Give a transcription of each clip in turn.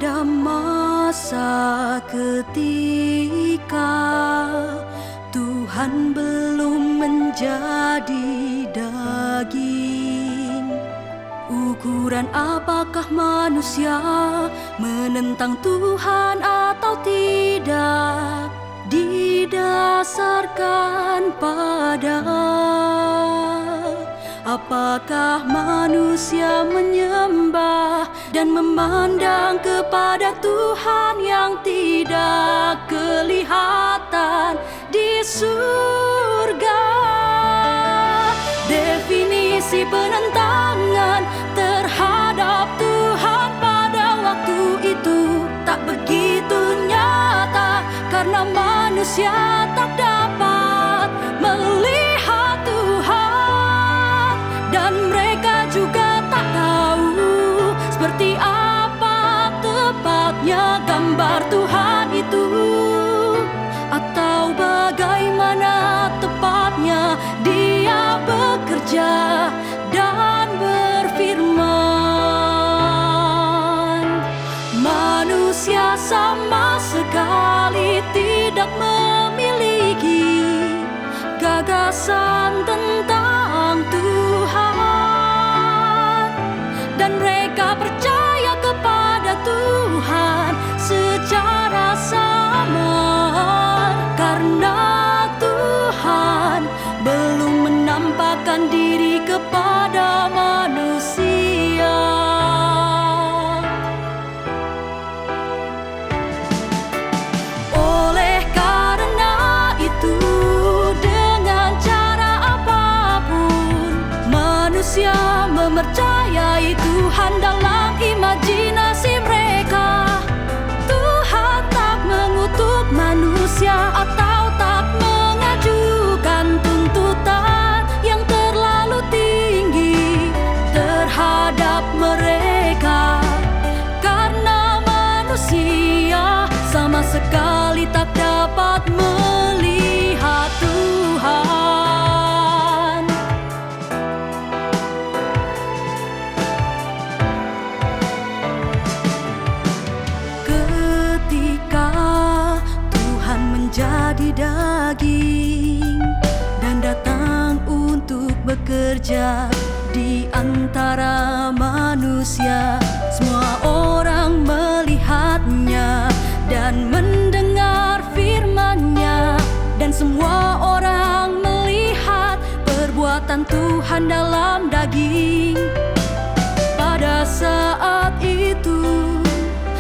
Ada masa ketika Tuhan belum menjadi daging. Ukuran apakah manusia menentang Tuhan atau tidak didasarkan pada apakah manusia menyembah dan memandang kepada Tuhan yang tidak kelihatan di surga. Definisi penentangan terhadap Tuhan pada waktu itu tak begitu nyata, karena manusia tak dapat melihat Tuhan, dan mereka juga tak tahu seperti apa tepatnya gambar Tuhan itu, atau bagaimana tepatnya Dia bekerja dan berfirman. Manusia sama sekali tidak memiliki gagasan tentang Tuhan, dan mereka percaya kepada Tuhan secara samar karena Tuhan belum menampakkan diri kepada manusia. Oleh karena itu, dengan cara apapun manusia mempercayai Tuhan dalam imajinasi mereka. Tuhan tak mengutuk manusia atau tak mengajukan tuntutan yang terlalu tinggi terhadap mereka, karena manusia sama sekali tak dapat melihat Tuhan. Ketika Tuhan menjadi daging dan datang untuk bekerja di antara manusia, semua orang melihatnya dan mendengar firman-Nya, dan semua orang melihat perbuatan Tuhan dalam daging. Pada saat itu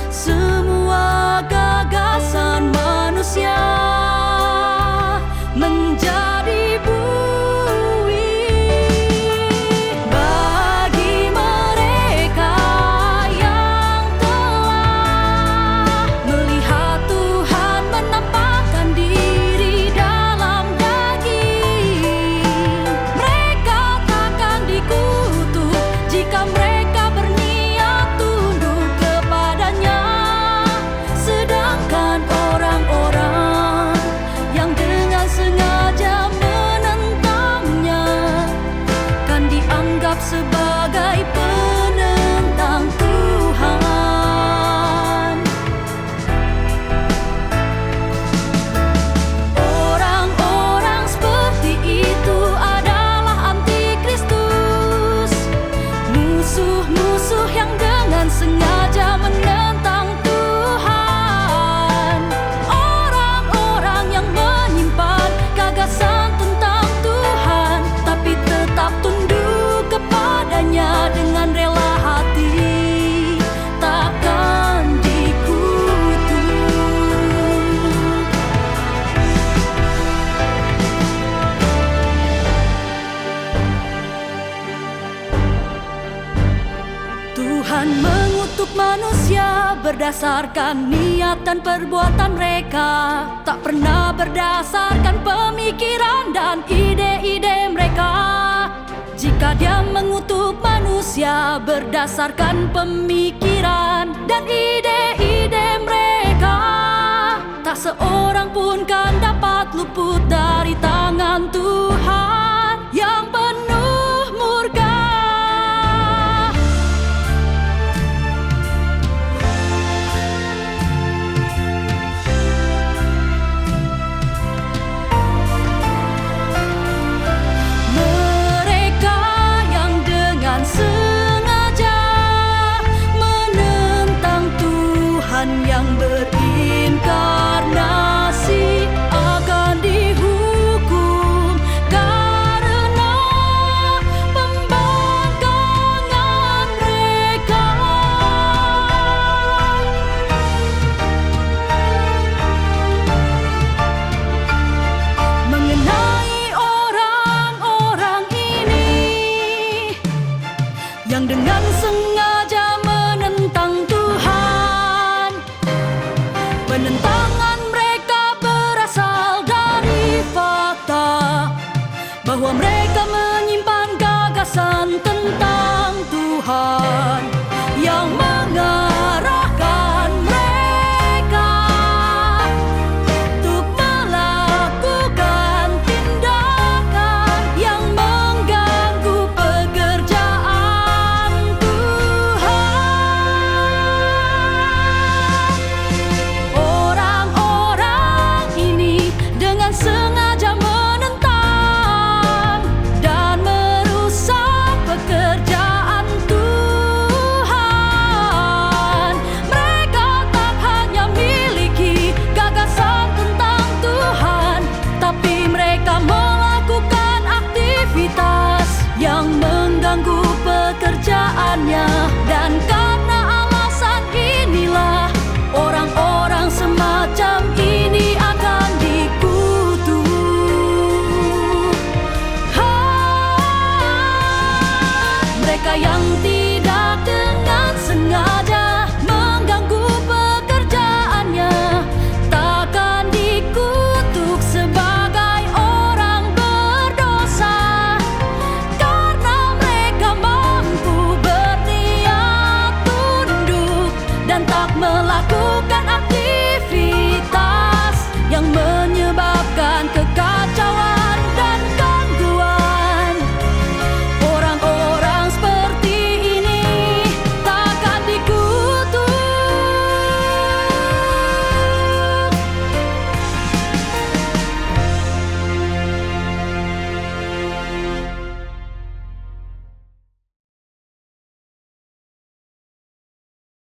semua gagasan manusia menjadi buih bagi mereka yang telah melihat Tuhan menampakkan diri dalam daging. Mereka takkan dikutuk jika mereka berniat tunduk kepadanya, sedangkan orang-orang yang dengan sengaja menentangnya kan dianggap sebagai penentang Tuhan. Orang-orang seperti itu adalah antikristus, musuh-musuh yang dengan sengaja menentang Tuhan. Orang-orang yang menyimpan gagasan tentang Tuhan tapi tetap tunduk kepadanya dengan rela hati, takkan dikutuk. Tuhan mengutuk manusia berdasarkan niat dan perbuatan mereka, tak pernah berdasarkan pemikiran dan ide-ide mereka. Jika Dia mengutuk manusia berdasarkan pemikiran dan ide-ide mereka, tak seorang pun kan dapat luput dari tangan Tuhan yang penuh murka. bahwa mereka menyimpan gagasan tentang Tuhan.